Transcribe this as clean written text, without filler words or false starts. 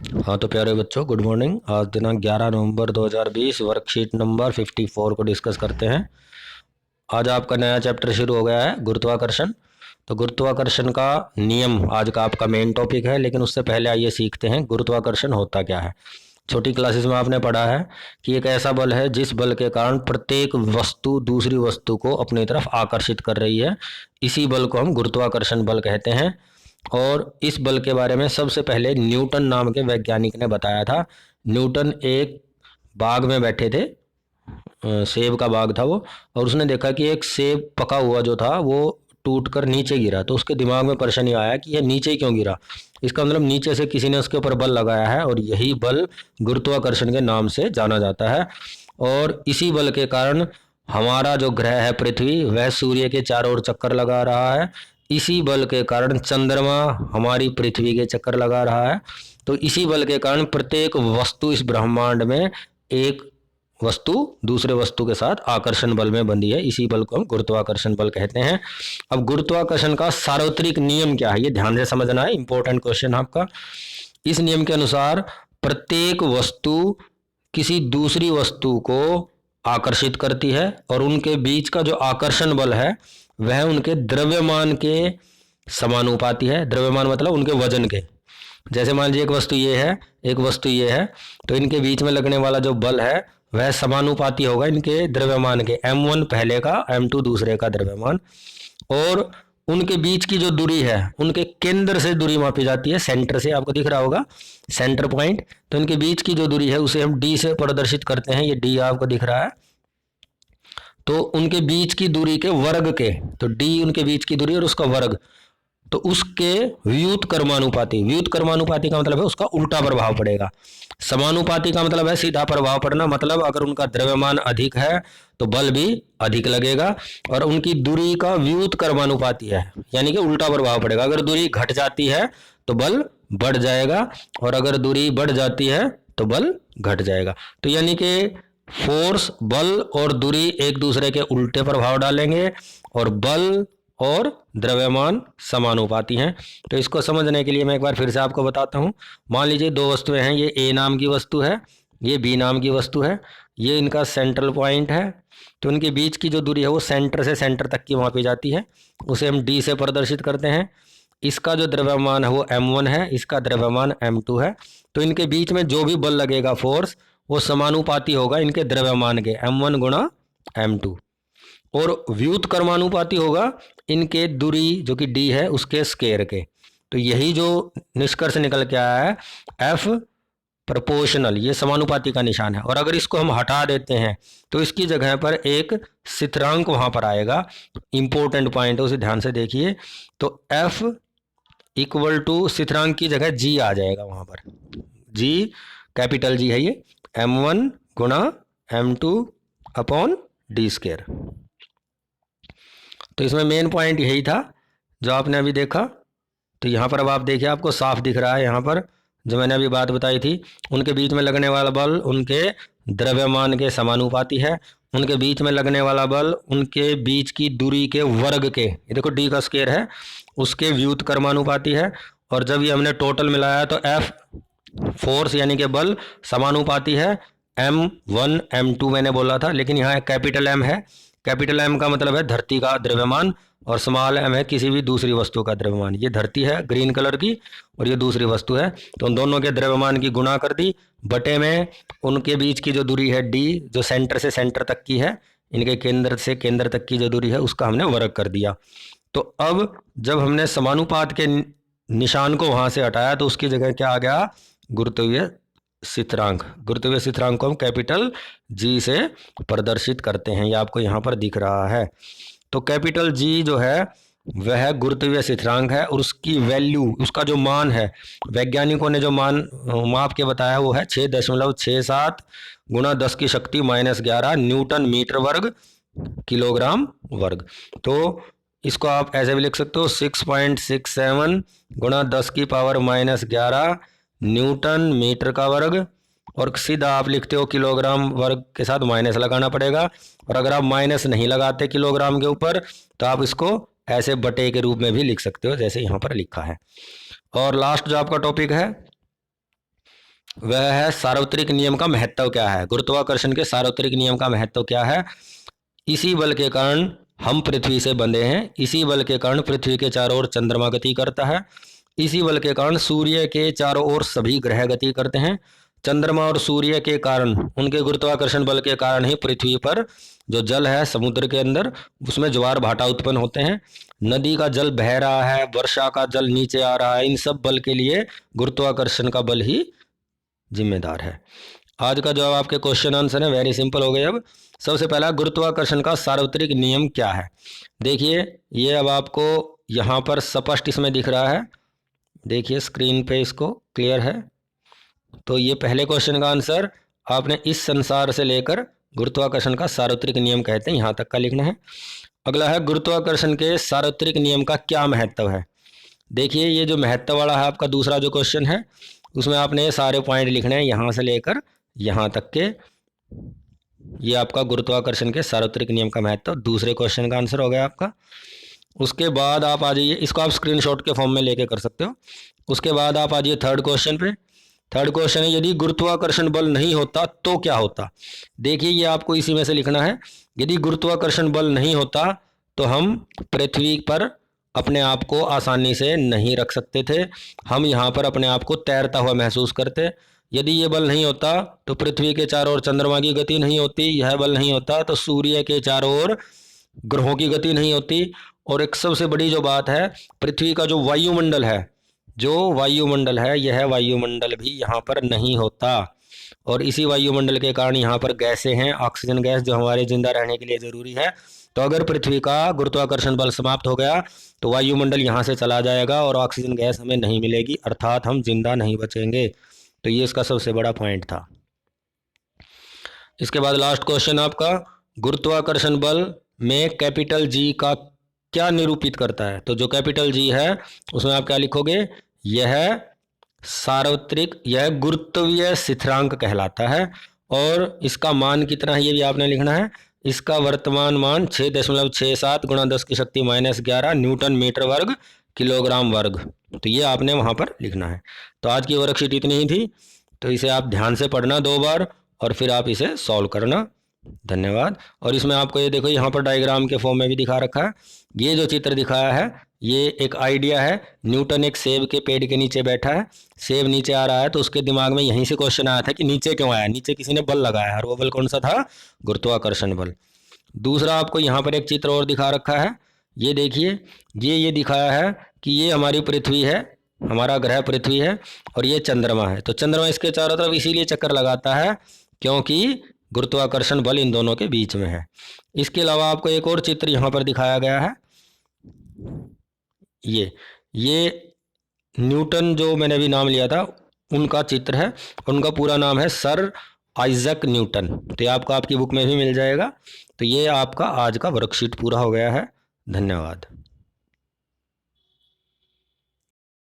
हाँ तो प्यारे बच्चों, गुड मॉर्निंग। आज दिनांक 11 नवंबर 2020 वर्कशीट नंबर 54 को डिस्कस करते हैं। आज आपका नया चैप्टर शुरू हो गया है, गुरुत्वाकर्षण। तो गुरुत्वाकर्षण का नियम आज का आपका मेन टॉपिक है, लेकिन उससे पहले आइए सीखते हैं गुरुत्वाकर्षण होता क्या है। छोटी क्लासेस में आपने पढ़ा है कि एक ऐसा बल है जिस बल के कारण प्रत्येक वस्तु दूसरी वस्तु को अपनी तरफ आकर्षित कर रही है। इसी बल को हम गुरुत्वाकर्षण बल कहते हैं। और इस बल के बारे में सबसे पहले न्यूटन नाम के वैज्ञानिक ने बताया था। न्यूटन एक बाग में बैठे थे, सेब का बाग था वो, और उसने देखा कि एक सेब पका हुआ जो था वो टूट कर नीचे गिरा। तो उसके दिमाग में प्रश्न आया कि यह नीचे क्यों गिरा। इसका मतलब नीचे से किसी ने उसके ऊपर बल लगाया है, और यही बल गुरुत्वाकर्षण के नाम से जाना जाता है। और इसी बल के कारण हमारा जो ग्रह है पृथ्वी, वह सूर्य के चारों ओर चक्कर लगा रहा है। इसी बल के कारण चंद्रमा हमारी पृथ्वी के चक्कर लगा रहा है। तो इसी बल के कारण प्रत्येक वस्तु इस ब्रह्मांड में एक वस्तु दूसरे वस्तु के साथ आकर्षण बल में बंधी है। इसी बल को हम गुरुत्वाकर्षण बल कहते हैं। अब गुरुत्वाकर्षण का सार्वत्रिक नियम क्या है, ये ध्यान से समझना है, इंपॉर्टेंट क्वेश्चन आपका। इस नियम के अनुसार प्रत्येक वस्तु किसी दूसरी वस्तु को आकर्षित करती है, और उनके बीच का जो आकर्षण बल है वह उनके द्रव्यमान के समानुपाती है। द्रव्यमान मतलब उनके वजन के। जैसे मान लीजिए एक वस्तु ये है, एक वस्तु ये है, तो इनके बीच में लगने वाला जो बल है वह समानुपाती होगा इनके द्रव्यमान के। m1 पहले का, m2 दूसरे का द्रव्यमान। और उनके बीच की जो दूरी है, उनके केंद्र से दूरी मापी जाती है, सेंटर से, आपको दिख रहा होगा सेंटर पॉइंट। तो इनके बीच की जो दूरी है उसे हम d से प्रदर्शित करते हैं। ये d आपको दिख रहा है। तो उनके बीच की दूरी के वर्ग के, तो d उनके बीच की दूरी और उसका वर्ग, तो उसके व्युत कर्मानुपाती। व्युत कर्मानुपाती का मतलब है उसका उल्टा प्रभाव पड़ेगा। समानुपाती का मतलब है सीधा प्रभाव पड़ना, मतलब अगर उनका द्रव्यमान अधिक है तो बल भी अधिक लगेगा। और उनकी दूरी का व्युत कर्मानुपाती है, यानी कि उल्टा प्रभाव पड़ेगा। अगर दूरी घट जाती है तो बल बढ़ जाएगा, और अगर दूरी बढ़ जाती है तो बल घट जाएगा। तो यानी कि फोर्स, बल और दूरी एक दूसरे के उल्टे प्रभाव डालेंगे, और बल और द्रव्यमान समानुपाती हैं। तो इसको समझने के लिए मैं एक बार फिर से आपको बताता हूं। मान लीजिए दो वस्तुएं हैं, ये ए नाम की वस्तु है, ये बी नाम की वस्तु है, ये इनका सेंट्रल पॉइंट है। तो इनके बीच की जो दूरी है वो सेंटर से सेंटर तक की मापी जाती है, उसे हम डी से प्रदर्शित करते हैं। इसका जो द्रव्यमान है वो m1 है, इसका द्रव्यमान m2 है। तो इनके बीच में जो भी बल लगेगा, फोर्स, वो समानुपाती होगा इनके द्रव्यमान के, m1 गुणा m2। और व्युत कर्मानुपाती होगा इनके दूरी जो कि d है उसके स्केयर के। तो यही जो निष्कर्ष निकल के आया है, F प्रोपोर्शनल, ये समानुपाती का निशान है। और अगर इसको हम हटा देते हैं तो इसकी जगह पर एक स्थिरांक वहां पर आएगा। इंपॉर्टेंट पॉइंट है, उसे ध्यान से देखिए। तो F इक्वल टू स्थिरांक की जगह G आ जाएगा वहां पर। G, कैपिटल G है ये, m1 गुणा m2 अपॉन डी स्केयर। तो इसमें मेन पॉइंट यही था जो आपने अभी देखा। तो यहाँ पर अब आप देखिए, आपको साफ दिख रहा है यहाँ पर जो मैंने अभी बात बताई थी। उनके बीच में लगने वाला बल उनके द्रव्यमान के समानुपाती है। उनके बीच में लगने वाला बल उनके बीच की दूरी के वर्ग के, ये देखो डी का स्क्वायर है, उसके व्युत कर्मानुपाती है। और जब ये हमने टोटल मिलाया तो एफ फोर्स यानी कि बल समानुपाती है m1 m2 मैंने बोला था, लेकिन यहाँ कैपिटल M है। कैपिटल M का मतलब है धरती का द्रव्यमान, और स्मॉल m है किसी भी दूसरी वस्तु का द्रव्यमान। ये धरती है ग्रीन कलर की, और ये दूसरी वस्तु है। तो उन दोनों के द्रव्यमान की गुणा कर दी, बटे में उनके बीच की जो दूरी है d, जो सेंटर से सेंटर तक की है, इनके केंद्र से केंद्र तक की जो दूरी है उसका हमने वर्ग कर दिया। तो अब जब हमने समानुपात के निशान को वहां से हटाया तो उसकी जगह क्या आ गया, गुरुत्वीय स्थिरांक। गुरुत्वीय स्थिरांक को हम कैपिटल G से प्रदर्शित करते हैं, ये आपको यहाँ पर दिख रहा है। तो कैपिटल G जो है वह गुरुत्वीय स्थिरांक है, और उसकी वैल्यू, उसका जो मान है, वैज्ञानिकों ने जो मान माप के बताया वो है 6.67 गुणा 10 की शक्ति -11 न्यूटन मीटर वर्ग किलोग्राम वर्ग। तो इसको आप ऐसे भी लिख सकते हो 6.67 गुणा 10 की पावर -11 न्यूटन मीटर का वर्ग। और सीधा आप लिखते हो किलोग्राम वर्ग के साथ माइनस लगाना पड़ेगा, और अगर आप माइनस नहीं लगाते किलोग्राम के ऊपर तो आप इसको ऐसे बटे के रूप में भी लिख सकते हो, जैसे यहाँ पर लिखा है। और लास्ट जो आपका टॉपिक है वह है सार्वत्रिक नियम का महत्व क्या है। गुरुत्वाकर्षण के सार्वत्रिक नियम का महत्व क्या है। इसी बल के कारण हम पृथ्वी से बंधे हैं, इसी बल के कारण पृथ्वी के चारों ओर चंद्रमा गति करता है, इसी बल के कारण सूर्य के चारों ओर सभी ग्रह गति करते हैं। चंद्रमा और सूर्य के कारण, उनके गुरुत्वाकर्षण बल के कारण ही पृथ्वी पर जो जल है समुद्र के अंदर, उसमें ज्वार भाटा उत्पन्न होते हैं। नदी का जल बह रहा है, वर्षा का जल नीचे आ रहा है, इन सब बल के लिए गुरुत्वाकर्षण का बल ही जिम्मेदार है। आज का जो आपके क्वेश्चन आंसर है वेरी सिंपल हो गए। अब सबसे पहला, गुरुत्वाकर्षण का सार्वत्रिक नियम क्या है। देखिए ये अब आपको यहाँ पर स्पष्ट इसमें दिख रहा है, देखिए स्क्रीन पे इसको क्लियर है। तो ये पहले क्वेश्चन का आंसर आपने इस संसार से लेकर गुरुत्वाकर्षण का सार्वत्रिक नियम कहते हैं यहाँ तक का लिखना है। अगला है, गुरुत्वाकर्षण के सार्वत्रिक नियम का क्या महत्व है। देखिए ये जो महत्व वाला है आपका दूसरा जो क्वेश्चन है, उसमें आपने ये सारे पॉइंट लिखने हैं यहाँ से लेकर यहाँ तक के। ये आपका गुरुत्वाकर्षण के सार्वत्रिक नियम का महत्व दूसरे क्वेश्चन का आंसर हो गया आपका। उसके बाद आप आ जाइए, इसको आप स्क्रीनशॉट के फॉर्म में लेके कर सकते हो। उसके बाद आप आ जाइए थर्ड क्वेश्चन पे। थर्ड क्वेश्चन है, यदि गुरुत्वाकर्षण बल नहीं होता तो क्या होता। देखिए ये आपको इसी में से लिखना है। यदि गुरुत्वाकर्षण बल नहीं होता तो हम पृथ्वी पर अपने आप को आसानी से नहीं रख सकते थे, हम यहाँ पर अपने आप को तैरता हुआ महसूस करते। यदि ये बल नहीं होता तो पृथ्वी के चारों ओर चंद्रमा की गति नहीं होती, यह बल नहीं होता तो सूर्य के चारों ओर ग्रहों की गति नहीं होती। और एक सबसे बड़ी जो बात है, पृथ्वी का जो वायुमंडल है, यह वायुमंडल भी यहाँ पर नहीं होता। और इसी वायुमंडल के कारण यहाँ पर गैसें हैं, ऑक्सीजन गैस जो हमारे जिंदा रहने के लिए ज़रूरी है। तो अगर पृथ्वी का गुरुत्वाकर्षण बल समाप्त हो गया तो वायुमंडल यहाँ से चला जाएगा और ऑक्सीजन गैस हमें नहीं मिलेगी, अर्थात हम जिंदा नहीं बचेंगे। तो ये इसका सबसे बड़ा पॉइंट था। इसके बाद लास्ट क्वेश्चन आपका, गुरुत्वाकर्षण बल में कैपिटल जी का क्या निरूपित करता है। तो जो कैपिटल जी है उसमें आप क्या लिखोगे, यह सार्वत्रिक, यह गुरुत्वीय स्थिरांक कहलाता है। और इसका मान कितना है ये भी आपने लिखना है। इसका वर्तमान मान 6.67 गुणा 10 की शक्ति -11 न्यूटन मीटर वर्ग किलोग्राम वर्ग। तो ये आपने वहाँ पर लिखना है। तो आज की वर्कशीट इतनी ही थी, तो इसे आप ध्यान से पढ़ना 2 बार और फिर आप इसे सॉल्व करना। धन्यवाद। और इसमें आपको ये देखो यहाँ पर डायग्राम के फॉर्म में भी दिखा रखा है। ये जो चित्र दिखाया है ये एक आइडिया है। न्यूटन एक सेब के पेड़ के नीचे बैठा है, सेब नीचे आ रहा है, तो उसके दिमाग में यहीं से क्वेश्चन आया था कि नीचे क्यों आया, नीचे किसी ने बल लगाया है और वो बल कौन सा था, गुरुत्वाकर्षण बल। दूसरा आपको यहाँ पर एक चित्र और दिखा रखा है, ये देखिए, ये दिखाया है कि ये हमारी पृथ्वी है, हमारा ग्रह पृथ्वी है और ये चंद्रमा है। तो चंद्रमा इसके चारों तरफ इसीलिए चक्कर लगाता है क्योंकि गुरुत्वाकर्षण बल इन दोनों के बीच में है। इसके अलावा आपको एक और चित्र यहाँ पर दिखाया गया है, ये न्यूटन जो मैंने अभी नाम लिया था उनका चित्र है। उनका पूरा नाम है सर आइजक न्यूटन। तो ये आपको आपकी बुक में भी मिल जाएगा। तो ये आपका आज का वर्कशीट पूरा हो गया है। धन्यवाद।